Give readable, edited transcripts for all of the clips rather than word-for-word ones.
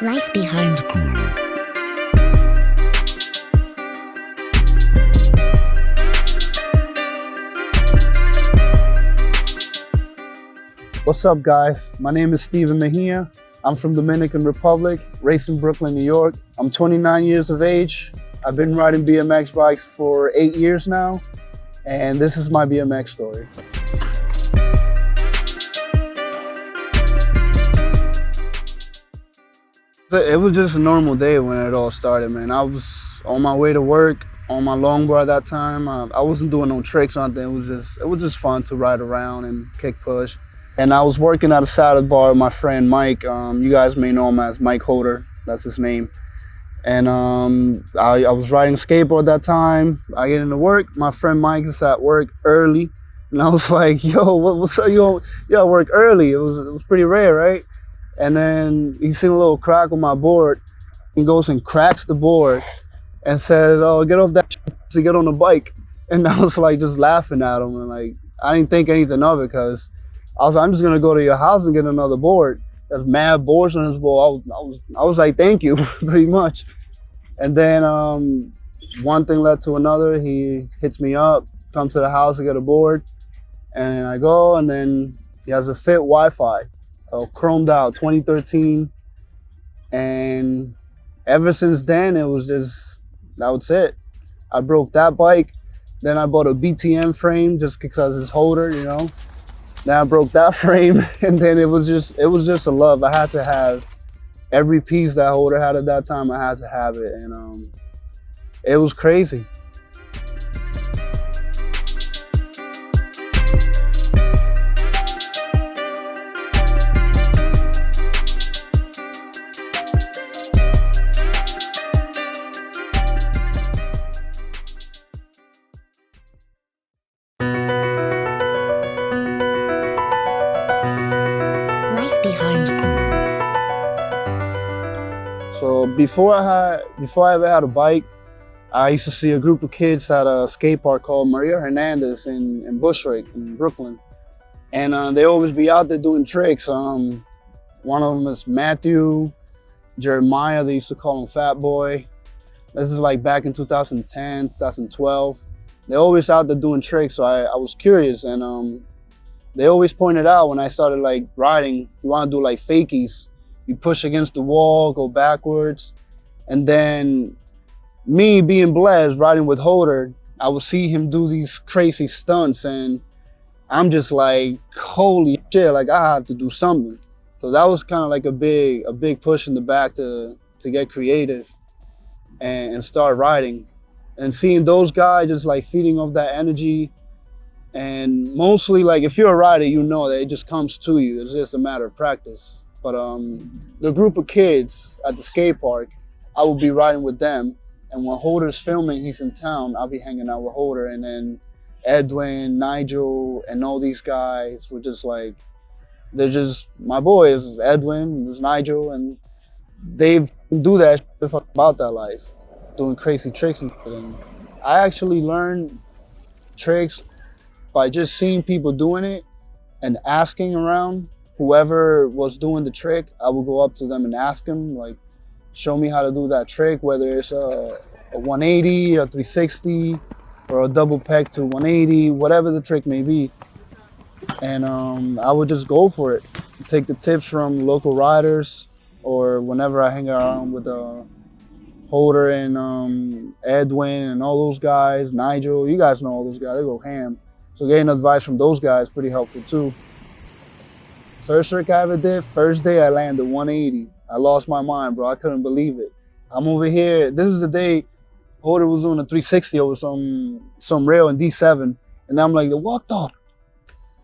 Life behind. What's up, guys? My name is Steven Mejia. I'm from Dominican Republic, raised in Brooklyn, New York. I'm 29 years of age. I've been riding BMX bikes for 8 years now, and this is my BMX story. It was just a normal day when it all started, man. I was on my way to work on my longboard at that time. I wasn't doing no tricks or anything. It was just fun to ride around and kick push. And I was working at a salad bar with my friend Mike. You guys may know him as Mike Holder. That's his name. And I was riding a skateboard at that time. I get into work. My friend Mike is at work early. And I was like, yo, what's up? You at work early. It was pretty rare, right? And then he seen a little crack on my board. He goes and cracks the board and says, oh, get off that shit to get on the bike. And I was like just laughing at him. And like, I didn't think anything of it because I was like, I'm just gonna go to your house and get another board. There's mad boards on his board. I was like, thank you, pretty much. And then one thing led to another. He hits me up, come to the house to get a board. And I go, and then he has a Fit Wi-Fi, chromed out, 2013. And ever since then, it was just, that was it. I broke that bike. Then I bought a BTM frame just because it's Holder, you know. Then I broke that frame, and then it was just a love. I had to have every piece that Holder had at that time. I had to have it, and it was crazy. So before I ever had a bike, I used to see a group of kids at a skate park called Maria Hernandez in Bushwick in Brooklyn. And they always be out there doing tricks. One of them is Matthew, Jeremiah, they used to call him Fat Boy. This is like back in 2010, 2012. They're always out there doing tricks, so I was curious. And they always pointed out when I started like riding, you wanna do like fakies. You push against the wall, go backwards. And then me being blessed, riding with Holder, I would see him do these crazy stunts, and I'm just like, holy shit, like I have to do something. So that was kind of like a big push in the back to get creative and start riding. And seeing those guys just like feeding off that energy. And mostly like if you're a rider, you know that it just comes to you. It's just a matter of practice. But the group of kids at the skate park, I will be riding with them. And when Holder's filming, he's in town, I'll be hanging out with Holder. And then Edwin, Nigel, and all these guys were just like, they're just my boys. Edwin, there's Nigel, and they do that about that life, doing crazy tricks and shit. And I actually learned tricks by just seeing people doing it and asking around. Whoever was doing the trick, I would go up to them and ask them, like, show me how to do that trick, whether it's a 180, a 360, or a double peg to 180, whatever the trick may be. And I would just go for it. Take the tips from local riders, or whenever I hang around with Holder and Edwin and all those guys, Nigel, you guys know all those guys, they go ham. So getting advice from those guys is pretty helpful too. First trick I ever did, first day I landed 180. I lost my mind, bro. I couldn't believe it. I'm over here. This is the day Holder was doing a 360 over some rail in D7. And I'm like, what the?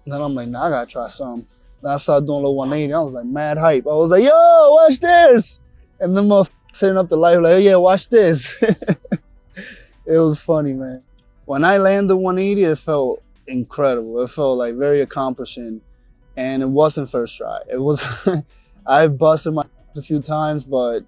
And then I'm like, nah, I gotta try something. Then I started doing a little 180. I was like, mad hype. I was like, yo, watch this. And then motherfucker setting up the light, like, oh yeah, watch this. It was funny, man. When I landed 180, it felt incredible. It felt like very accomplishing. And it wasn't first try. It was, I busted my a few times, but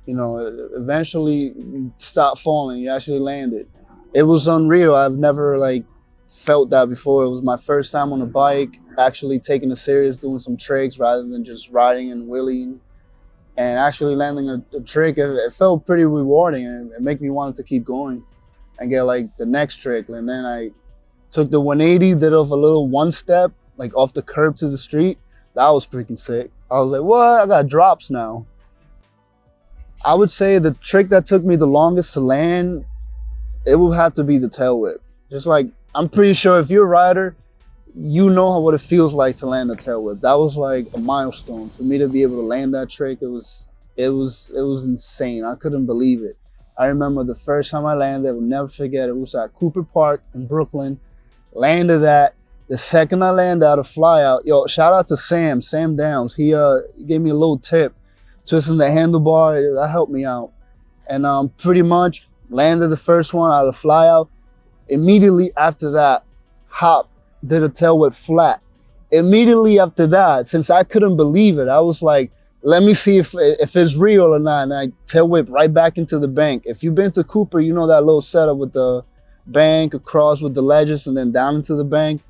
you know, eventually you stopped falling. You actually landed. It was unreal. I've never like felt that before. It was my first time on a bike, actually taking it serious, doing some tricks rather than just riding and wheeling. And actually landing a trick, it felt pretty rewarding, and it made me want to keep going and get like the next trick. And then I took the 180, did off a little one step, like off the curb to the street. That was freaking sick. I was like, what? I got drops now. I would say the trick that took me the longest to land, it would have to be the tail whip. Just like, I'm pretty sure if you're a rider, you know what it feels like to land a tail whip. That was like a milestone for me to be able to land that trick. It was insane. I couldn't believe it. I remember the first time I landed, I will never forget. It was at Cooper Park in Brooklyn. Landed that. The second I landed out of fly out, yo, shout out to Sam Downs. He gave me a little tip, twisting the handlebar. That helped me out. And pretty much landed the first one out of the fly out. Immediately after that, hop, did a tail whip flat. Immediately after that, since I couldn't believe it, I was like, let me see if it's real or not. And I tail whip right back into the bank. If you've been to Cooper, you know that little setup with the bank across with the ledges and then down into the bank.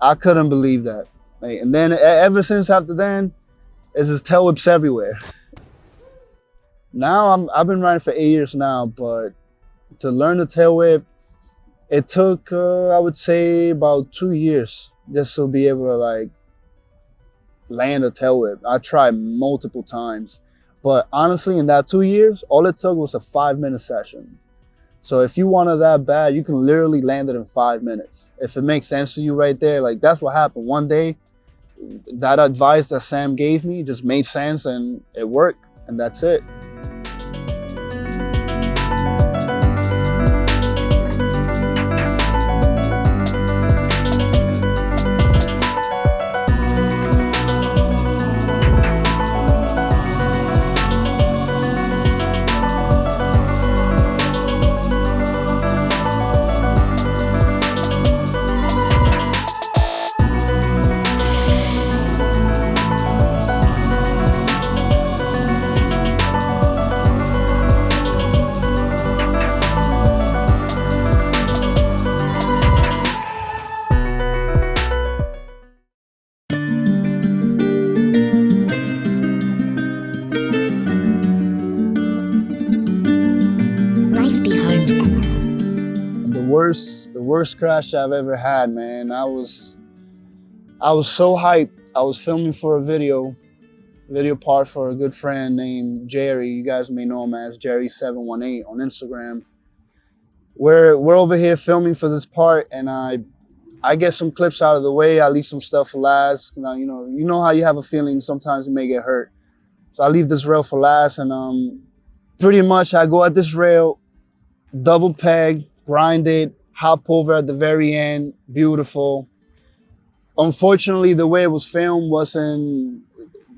I couldn't believe that. Like, and then ever since after then, it's just tail whips everywhere. Now I've been riding for 8 years now, but to learn the tail whip, it took, I would say, about 2 years just to be able to like land a tail whip. I tried multiple times, but honestly, in that 2 years, all it took was a 5-minute session. So if you want it that bad, you can literally land it in 5 minutes. If it makes sense to you right there, like that's what happened. One day, that advice that Sam gave me just made sense and it worked, and that's it. The worst crash I've ever had, man. I was so hyped. I was filming for a video part for a good friend named Jerry. You guys may know him as Jerry718 on Instagram. We're over here filming for this part, and I get some clips out of the way. I leave some stuff for last. Now, you know how you have a feeling sometimes you may get hurt. So I leave this rail for last, and pretty much I go at this rail, double peg, grind it, hop over at the very end, beautiful. Unfortunately, the way it was filmed wasn't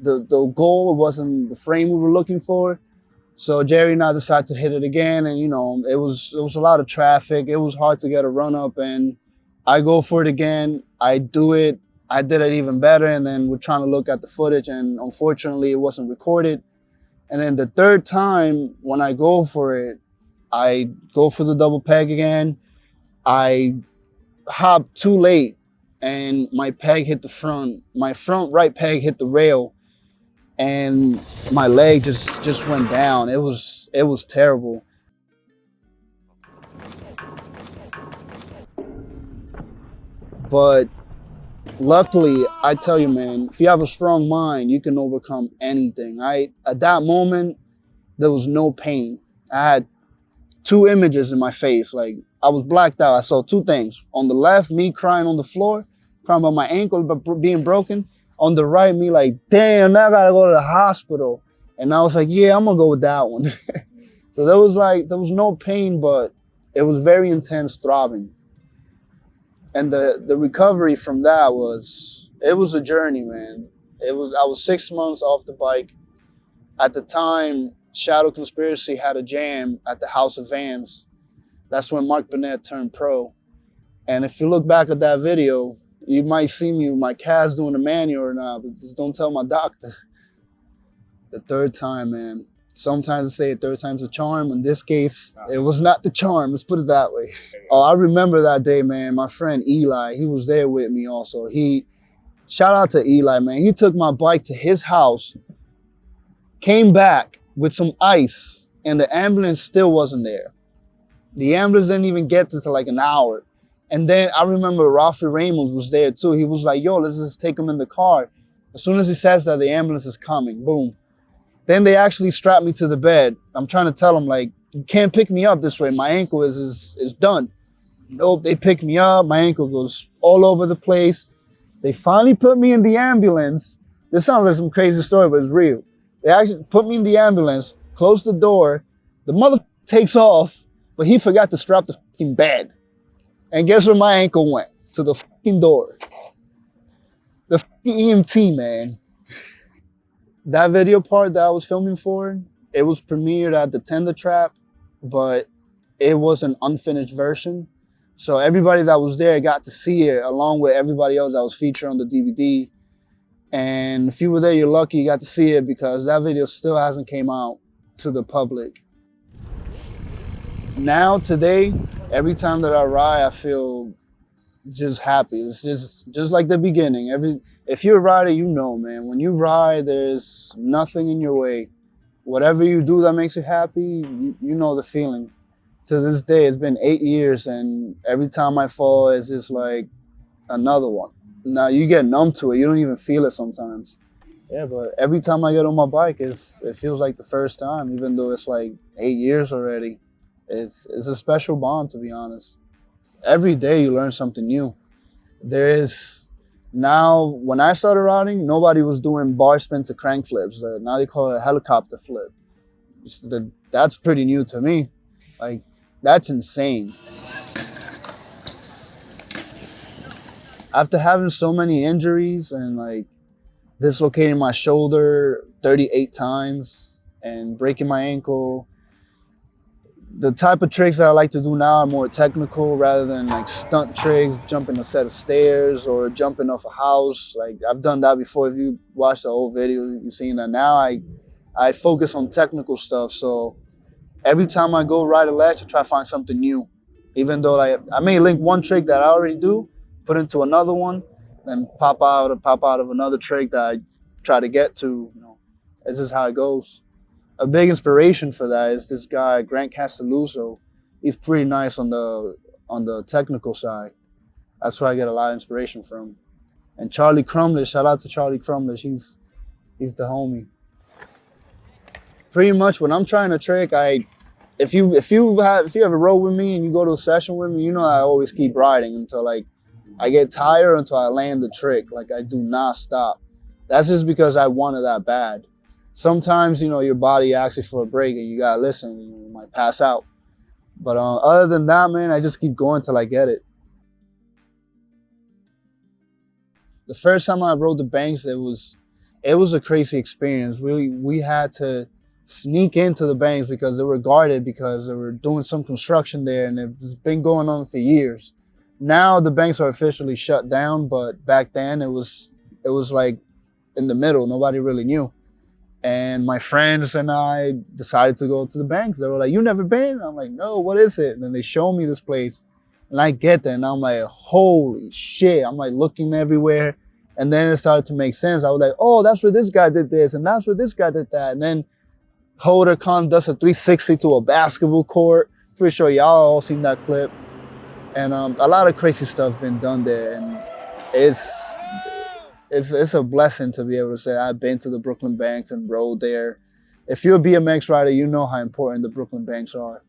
the goal, it wasn't the frame we were looking for. So Jerry and I decided to hit it again, and it was a lot of traffic. It was hard to get a run up, and I go for it again. I do it. I did it even better, and then we're trying to look at the footage, and unfortunately, it wasn't recorded. And then the third time, when I go for it, I go for the double peg again. I hop too late, and my peg hit the front. My front right peg hit the rail, and my leg just went down. It was terrible. But luckily, I tell you, man, if you have a strong mind, you can overcome anything. At that moment, there was no pain. I had 2 images in my face. Like, I was blacked out. I saw 2 things. On the left, me crying on the floor, crying about my ankle being broken. On the right, me like, damn, now I gotta go to the hospital. And I was like, yeah, I'm gonna go with that one. So there was no pain, but it was very intense throbbing. And the recovery from that was a journey, man. I was 6 months off the bike. At the time, Shadow Conspiracy had a jam at the House of Vans. That's when Mark Burnett turned pro. And if you look back at that video, you might see me with my cast doing a manual or not, but just don't tell my doctor. The third time, man, Sometimes they say a third time's a charm. In this case, it was not the charm. Let's put it that way. Oh, I remember that day, man. My friend Eli, he was there with me also. Shout out to Eli, man. He took my bike to his house, came back with some ice, and the ambulance still wasn't there. The ambulance didn't even get to like an hour. And then I remember Rafi Ramos was there too. He was like, yo, let's just take him in the car. As soon as he says that, the ambulance is coming, boom. Then they actually strapped me to the bed. I'm trying to tell them, like, you can't pick me up this way. My ankle is done. Nope, they picked me up. My ankle goes all over the place. They finally put me in the ambulance. This sounds like some crazy story, but it's real. They actually put me in the ambulance, closed the door. The mother takes off, but he forgot to strap the fucking bed. And guess where my ankle went? To the fucking door. The fucking EMT, man. That video part that I was filming for, it was premiered at the Tender Trap, but it was an unfinished version. So everybody that was there got to see it along with everybody else that was featured on the DVD. And if you were there, you're lucky you got to see it because that video still hasn't came out to the public. Now, today, every time that I ride, I feel just happy. It's just like the beginning. If you're a rider, you know, man. When you ride, there's nothing in your way. Whatever you do that makes you happy, you know the feeling. To this day, it's been 8 years, and every time I fall, it's just like another one. Now, you get numb to it. You don't even feel it sometimes. Yeah, but every time I get on my bike, it feels like the first time, even though it's like 8 years already. It's a special bond, to be honest. Every day you learn something new. Now, when I started riding, nobody was doing bar spin to crank flips. Now they call it a helicopter flip. That's pretty new to me. Like, that's insane. After having so many injuries and like dislocating my shoulder 38 times and breaking my ankle, the type of tricks that I like to do now are more technical rather than like stunt tricks, jumping a set of stairs or jumping off a house. Like, I've done that before. If you watch the old video, you've seen that. Now I focus on technical stuff. So every time I go ride a ledge, I try to find something new. Even though I may link one trick that I already do, put into another one, and pop out of another trick that I try to get to. You know, it's just how it goes. A big inspiration for that is this guy, Grant Castelluso. He's pretty nice on the technical side. That's where I get a lot of inspiration from. And Charlie Crumlish, shout out to Charlie Crumlish. He's the homie. Pretty much when I'm trying a trick, if you ever roll with me and you go to a session with me, you know I always keep riding until like I get tired, until I land the trick. Like, I do not stop. That's just because I want it that bad. Sometimes, you know, your body asks you for a break and you gotta listen. You might pass out. But other than that, man, I just keep going till I get it. The first time I rode the banks, it was a crazy experience. We had to sneak into the banks because they were guarded because they were doing some construction there, and it's been going on for years. Now the banks are officially shut down, but back then it was like in the middle. Nobody really knew. And my friends and I decided to go to the banks. They were like, "You never been?" I'm like, "No, what is it?" And then they show me this place. And I get there and I'm like, holy shit. I'm like looking everywhere. And then it started to make sense. I was like, oh, that's where this guy did this. And that's where this guy did that. And then Holder Khan does a 360 to a basketball court. Pretty sure y'all all seen that clip. And a lot of crazy stuff been done there. And it's a blessing to be able to say I've been to the Brooklyn Banks and rode there. If you're a BMX rider, you know how important the Brooklyn Banks are.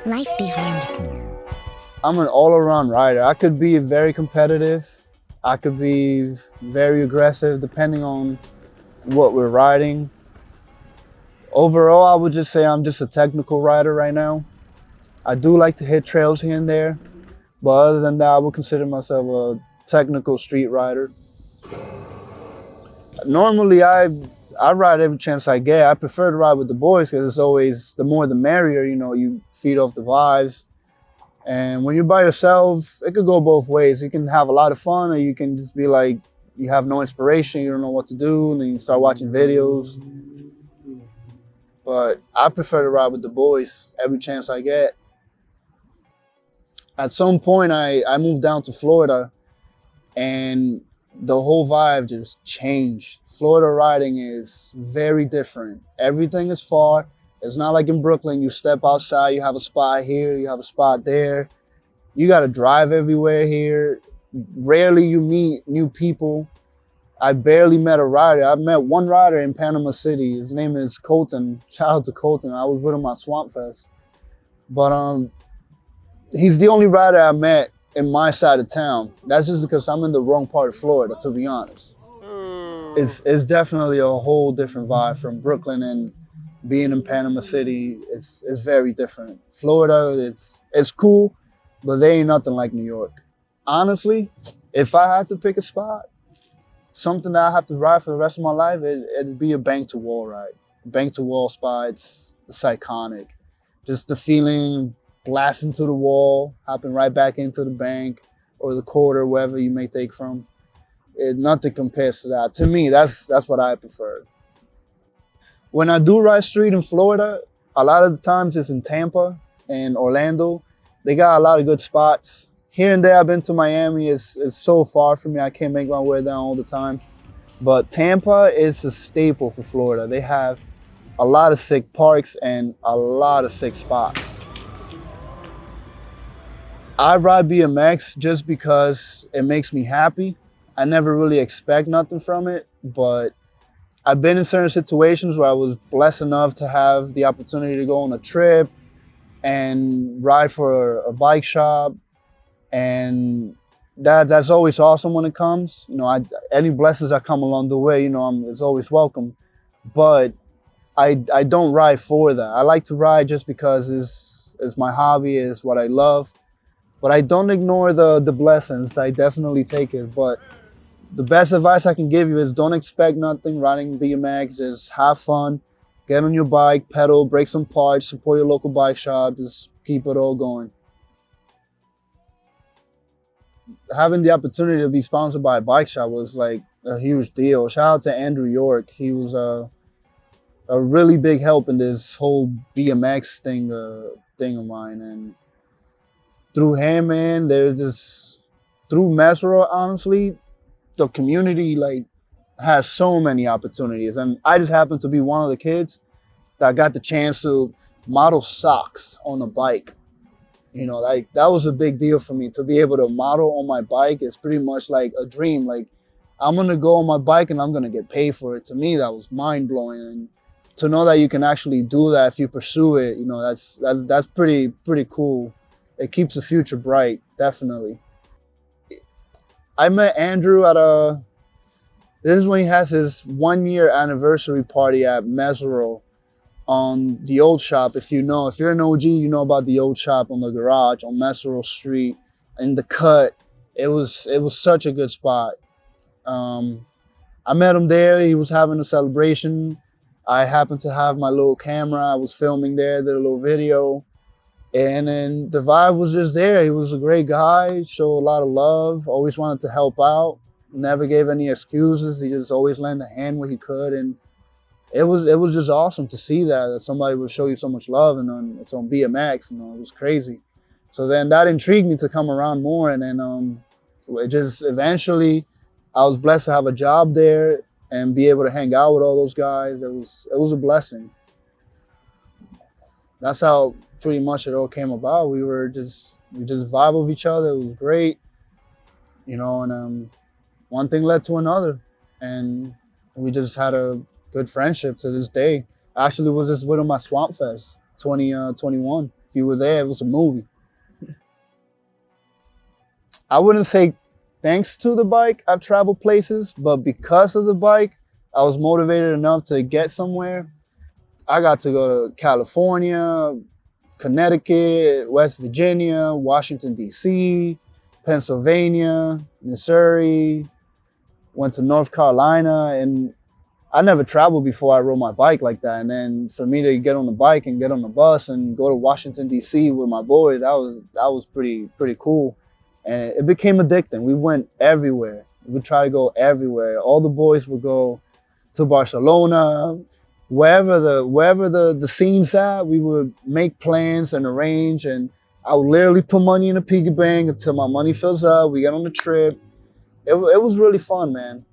Life behind. I'm an all-around rider. I could be very competitive. I could be very aggressive depending on what we're riding. Overall, I would just say I'm just a technical rider right now. I do like to hit trails here and there, but other than that, I would consider myself a technical street rider. Normally, I ride every chance I get. I prefer to ride with the boys because it's always the more the merrier. You know, you feed off the vibes. And when you're by yourself, it could go both ways. You can have a lot of fun, or you can just be like, you have no inspiration, you don't know what to do, and then you start watching videos. But I prefer to ride with the boys every chance I get. At some point, I moved down to Florida, and the whole vibe just changed. Florida riding is very different. Everything is far. It's not like in Brooklyn, you step outside, you have a spot here, you have a spot there. You got to drive everywhere here. Rarely you meet new people. I barely met a rider. I've met one rider in Panama City. His name is Colton. Shout out to Colton. I was with him at Swamp Fest. But he's the only rider I met in my side of town. That's just because I'm in the wrong part of Florida, to be honest. It's definitely a whole different vibe from Brooklyn, and being in Panama City, it's very different. Florida, it's cool, but they ain't nothing like New York. Honestly, if I had to pick a spot, something that I have to ride for the rest of my life, it'd be a bank to wall ride. Bank to wall spot, it's iconic. Just the feeling, blasting to the wall, hopping right back into the bank or the quarter, wherever you may take from. Nothing compares to that. To me, that's what I prefer. When I do ride street in Florida, a lot of the times it's in Tampa and Orlando. They got a lot of good spots. Here and there, I've been to Miami. It's so far from me, I can't make my way down all the time. But Tampa is a staple for Florida. They have a lot of sick parks and a lot of sick spots. I ride BMX just because it makes me happy. I never really expect nothing from it, but I've been in certain situations where I was blessed enough to have the opportunity to go on a trip and ride for a bike shop. And that's always awesome when it comes. You know, any blessings that come along the way, you know, it's always welcome. But I don't ride for that. I like to ride just because it's my hobby, it's what I love. But I don't ignore the blessings. I definitely take it. But the best advice I can give you is don't expect nothing riding BMX. Just have fun, get on your bike, pedal, break some parts, support your local bike shop, just keep it all going. Having the opportunity to be sponsored by a bike shop was like a huge deal. Shout out to Andrew York. He was a really big help in this whole BMX thing of mine. And through him, man, through Meseroll, honestly, the community like has so many opportunities, and I just happen to be one of the kids that got the chance to model socks on a bike. You know, like that was a big deal for me to be able to model on my bike. It's pretty much like a dream. Like I'm gonna go on my bike and I'm gonna get paid for it. To me, that was mind blowing, and to know that you can actually do that if you pursue it, you know, that's pretty cool. It keeps the future bright, definitely. I met Andrew this is when he has his 1-year anniversary party at Meseroll on the old shop. If you're an OG, you know about the old shop on the garage on Meseroll Street in the cut. It was such a good spot. I met him there. He was having a celebration. I happened to have my little camera. I was filming there, did a little video. And then the vibe was just there. He was a great guy, showed a lot of love, always wanted to help out, never gave any excuses. He just always lent a hand when he could. And it was just awesome to see that somebody would show you so much love, and it's on BMX, you know, it was crazy. So then that intrigued me to come around more. And then it just eventually, I was blessed to have a job there and be able to hang out with all those guys. It was a blessing. That's how pretty much it all came about. We just vibe with each other. It was great, you know. And one thing led to another, and we just had a good friendship to this day. I actually was just with him at Swamp Fest 2021. If you were there, it was a movie. I wouldn't say thanks to the bike I've traveled places, but because of the bike, I was motivated enough to get somewhere. I got to go to California, Connecticut, West Virginia, Washington, D.C., Pennsylvania, Missouri, went to North Carolina, and I never traveled before I rode my bike like that. And then for me to get on the bike and get on the bus and go to Washington, D.C. with my boy, that was pretty cool. And it became addicting. We went everywhere. We would try to go everywhere. All the boys would go to Barcelona, wherever the scene's at, we would make plans and arrange, and I would literally put money in a piggy bank until my money fills up. We get on the trip. It was really fun, man.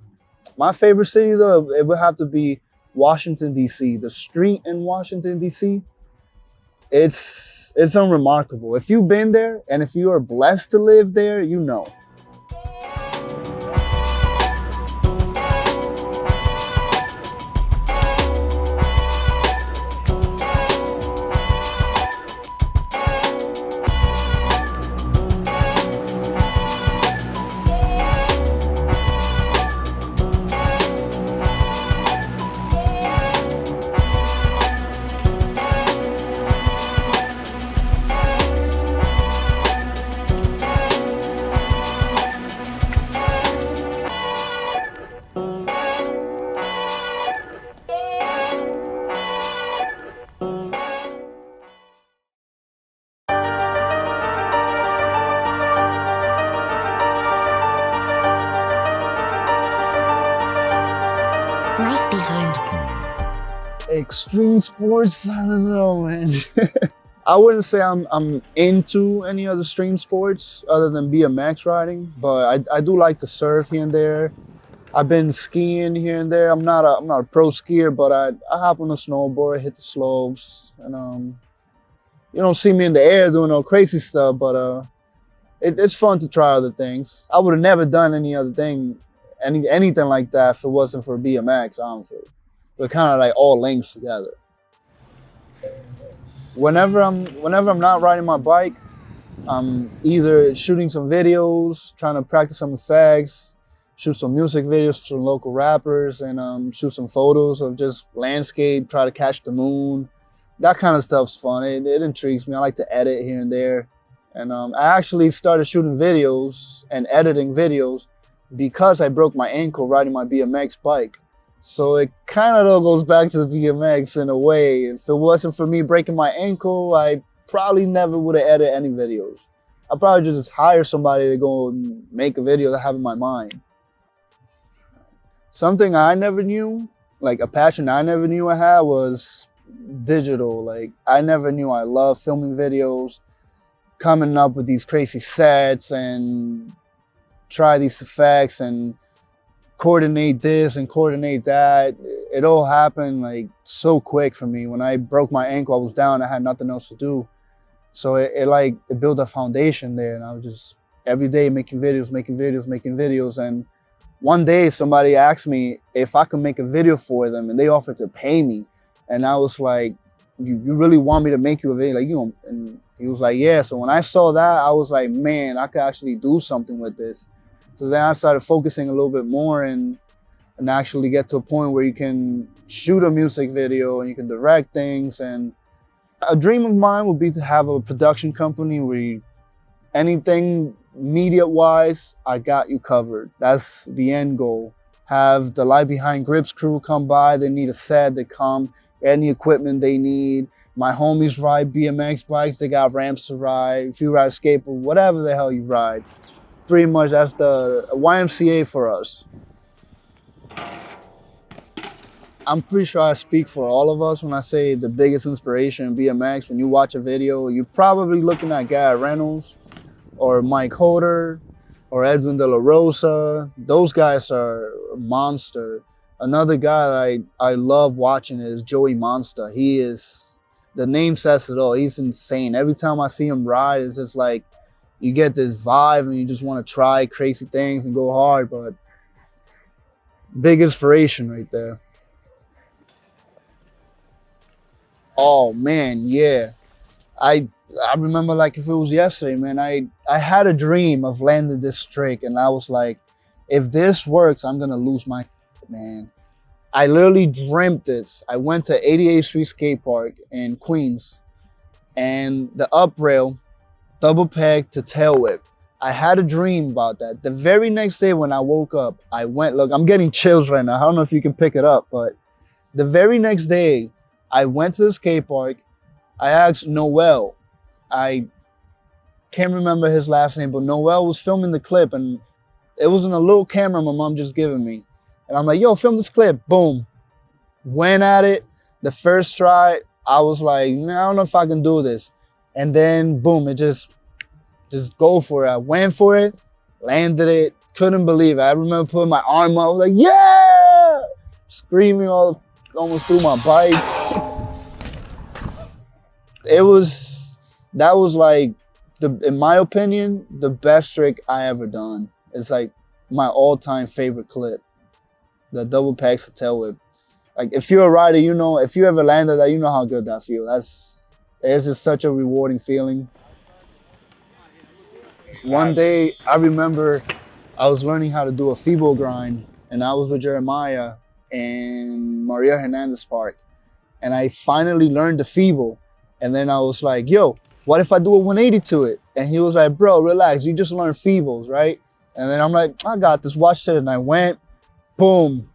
My favorite city, though, it would have to be Washington, D.C. The street in Washington, D.C., it's unremarkable. If you've been there and if you are blessed to live there, you know. Life behind the corner. Extreme sports, I don't know, man. I wouldn't say I'm into any other extreme sports other than BMX riding, but I do like to surf here and there. I've been skiing here and there. I'm not a pro skier, but I hop on a snowboard, hit the slopes, and you don't see me in the air doing no crazy stuff, but it's fun to try other things. I would have never done any other thing, anything like that if it wasn't for BMX, honestly. They're kind of like all links together. Whenever I'm not riding my bike, I'm either shooting some videos, trying to practice some effects, shoot some music videos for some local rappers, and shoot some photos of just landscape, try to catch the moon. That kind of stuff's fun. It intrigues me. I like to edit here and there. And I actually started shooting videos and editing videos because I broke my ankle riding my BMX bike. So it kind of all goes back to the BMX in a way. If it wasn't for me breaking my ankle, I probably never would have edited any videos. I'd probably just hire somebody to go and make a video that I have in my mind. Something I never knew, like a passion I never knew I had, was digital. Like I never knew I loved filming videos, coming up with these crazy sets and try these effects and coordinate this and coordinate that. It all happened like so quick for me. When I broke my ankle, I was down, I had nothing else to do. So it built a foundation there, and I was just every day making videos. And one day somebody asked me if I could make a video for them, and they offered to pay me. And I was like, you really want me to make you a video? Like, you know, and he was like, yeah. So when I saw that, I was like, man, I could actually do something with this. So then I started focusing a little bit more and actually get to a point where you can shoot a music video and you can direct things. And a dream of mine would be to have a production company where anything media-wise, I got you covered. That's the end goal. Have the Live Behind Grips crew come by. They need a set, they come, any equipment they need. My homies ride BMX bikes, they got ramps to ride. If you ride a skateboard, whatever the hell you ride. Pretty much that's the YMCA for us. I'm pretty sure I speak for all of us when I say the biggest inspiration in BMX. When you watch a video, you're probably looking at Garrett Reynolds or Mike Holder or Edwin De La Rosa. Those guys are a monster. Another guy that I love watching is Joey Monster. He is, the name says it all. He's insane. Every time I see him ride, it's just like, you get this vibe and you just want to try crazy things and go hard. But Big inspiration right there. Oh man, yeah. I I remember like if it was yesterday, man. I had a dream of landing this trick, and I was like, if this works, I'm gonna lose my man. I literally dreamt this. I went to 88th Street Skate Park in Queens, and the up rail, double peg to tail whip. I had a dream about that. The very next day when I woke up, I went. Look, I'm getting chills right now. I don't know if you can pick it up, but the very next day, I went to the skate park. I asked Noel. I can't remember his last name, but Noel was filming the clip, and it was in a little camera my mom just given me. And I'm like, yo, film this clip. Boom. Went at it. The first try, I was like, nah, I don't know if I can do this. And then, boom, it just go for it. I went for it, landed it, couldn't believe it. I remember putting my arm up, I was like, yeah! Screaming almost through my bike. That was like, in my opinion, the best trick I ever done. It's like my all-time favorite clip. The double pegs to tail whip. Like if you're a rider, you know, if you ever landed that, you know how good that feels. It's just such a rewarding feeling. One day, I remember I was learning how to do a feeble grind, and I was with Jeremiah in Maria Hernandez Park, and I finally learned the feeble. And then I was like, yo, what if I do a 180 to it? And he was like, bro, relax, you just learned feebles, right? And then I'm like, I got this, watch it. And I went, boom,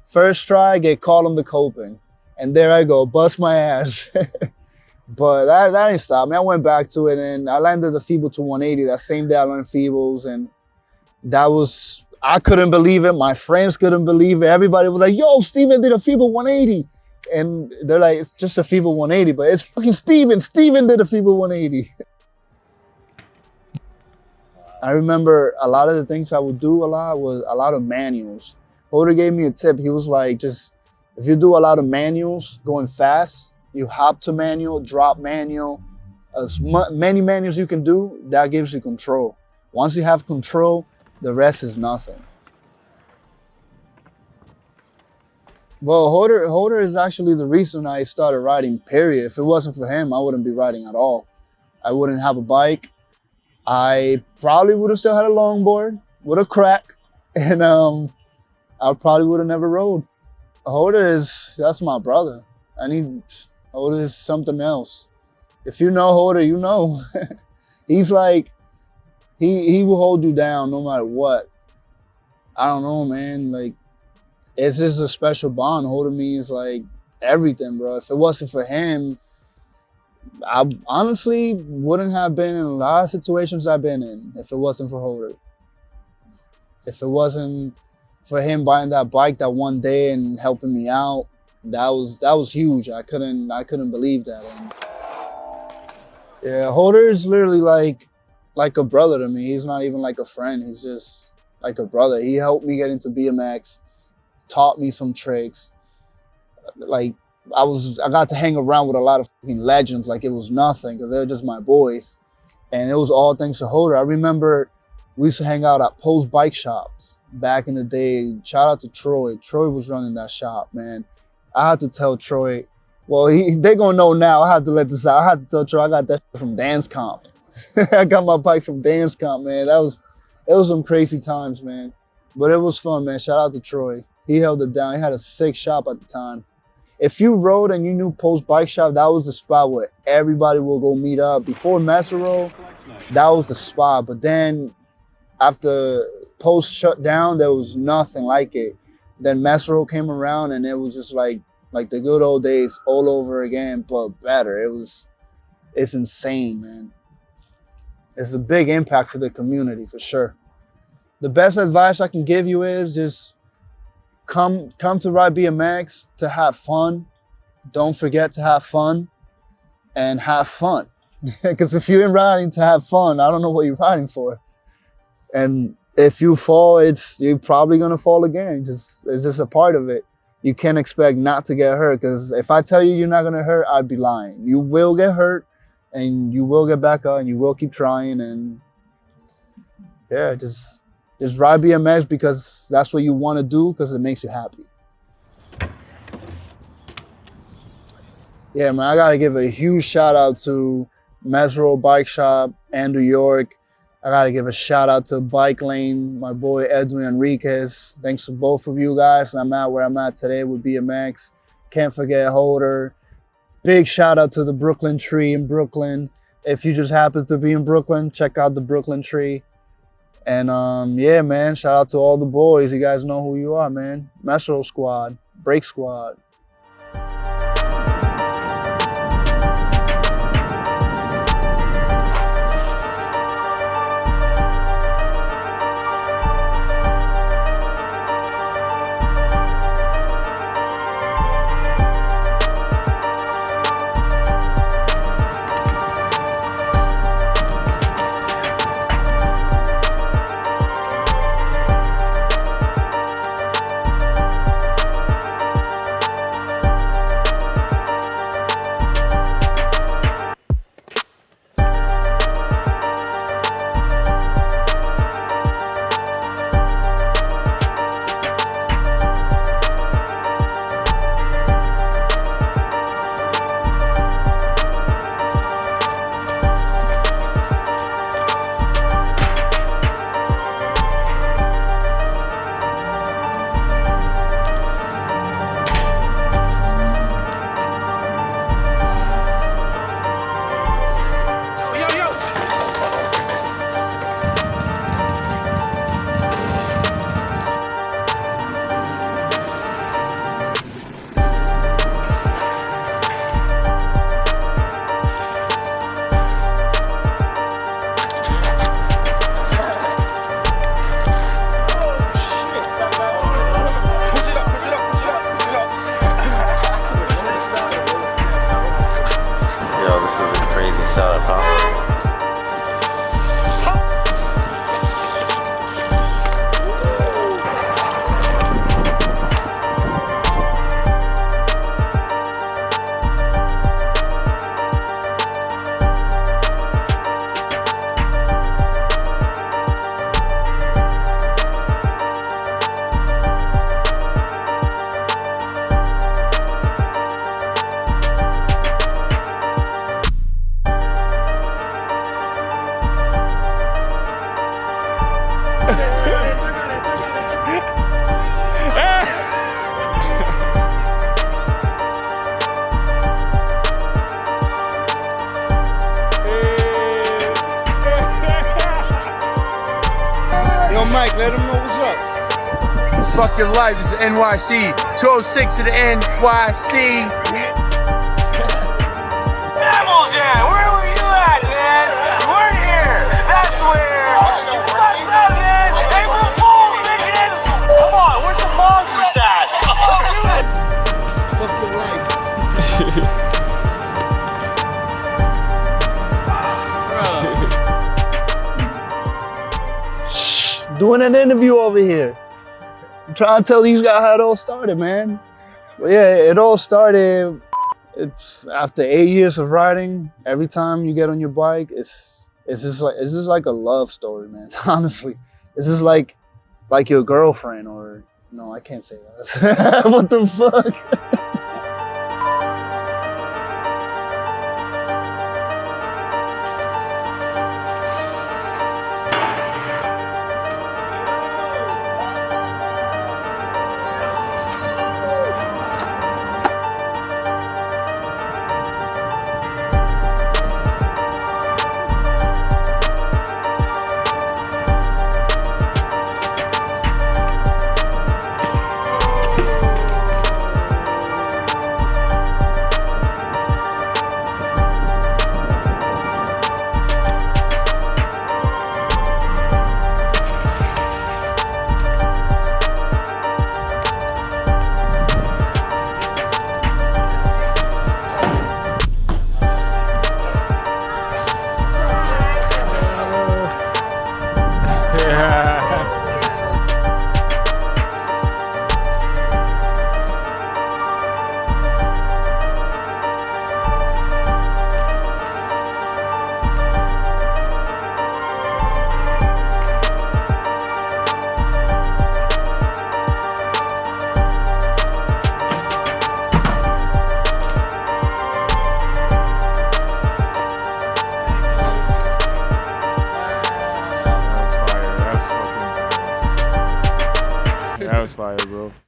first try, get caught on the coping. And there I go, bust my ass. But that didn't stop me. I went back to it, and I landed the feeble to 180. That same day I learned feebles, and I couldn't believe it. My friends couldn't believe it. Everybody was like, yo, Steven did a feeble 180. And they're like, it's just a feeble 180, but it's fucking Steven. Steven did a feeble 180. I remember a lot of the things I would do was a lot of manuals. Holder gave me a tip. He was like, just, if you do a lot of manuals going fast, you hop to manual, drop manual, as many manuals you can do, that gives you control. Once you have control, the rest is nothing. Well, Holder is actually the reason I started riding, period. If it wasn't for him, I wouldn't be riding at all. I wouldn't have a bike. I probably would have still had a longboard with a crack, and I probably would have never rode. That's my brother. Holder is something else. If you know Holder, you know. He's like, he will hold you down no matter what. I don't know, man. Like, it's just a special bond. Holder means like everything, bro. If it wasn't for him, I honestly wouldn't have been in a lot of situations I've been in if it wasn't for Holder. If it wasn't for him buying that bike that one day and helping me out, that was huge. I couldn't believe that. And yeah, Holder is literally like a brother to me. He's not even like a friend. He's just like a brother. He helped me get into BMX, taught me some tricks. Like I got to hang around with a lot of fucking legends like it was nothing, because they're just my boys. And it was all thanks to Holder. I remember we used to hang out at Post Bike Shops back in the day. Shout out to Troy. Troy was running that shop, man. I had to tell Troy, well, they're gonna know now. I had to let this out. I had to tell Troy I got that from Dance Comp. I got my bike from Dance Comp, man. It was some crazy times, man. But it was fun, man. Shout out to Troy. He held it down. He had a sick shop at the time. If you rode and you knew Post Bike Shop, that was the spot where everybody will go meet up. Before Meseroll, that was the spot. But then after Post shut down, there was nothing like it. Then Meseroll came around, and it was just like the good old days all over again, but better. It's insane, man. It's a big impact for the community, for sure. The best advice I can give you is just come to ride BMX to have fun. Don't forget to have fun, and have fun. Because if you're riding to have fun, I don't know what you're riding for. And if you fall, you're probably gonna fall again. It's just a part of it. You can't expect not to get hurt, because if I tell you you're not gonna hurt, I'd be lying. You will get hurt, and you will get back up, and you will keep trying, and yeah, just Just ride BMX because that's what you want to do, because it makes you happy. Yeah, man, I gotta give a huge shout out to Meseroll Bike Shop and New York. I gotta give a shout out to Bike Lane, my boy Edwin Enriquez. Thanks to both of you guys. I'm at where I'm at today with BMX. Can't forget Holder. Big shout out to the Brooklyn Tree in Brooklyn. If you just happen to be in Brooklyn, check out the Brooklyn Tree. And yeah, man, shout out to all the boys. You guys know who you are, man. Meseroll Squad, Break Squad. Mike, let them know what's up. Fuck your life, this is NYC. 206 to the NYC. Animals, yeah, where were you at, man? You weren't here. That's where. What's up, man? April Fools, bitches! Come on, where's the mongoose at? Let's do it. Fuck your life. Doing an interview over here. I'm trying to tell these guys how it all started, man. But yeah, it all started, it's after 8 years of riding. Every time you get on your bike, it's just like a love story, man. Honestly, it's just like your girlfriend, or no, I can't say that. What the fuck? fire, bro.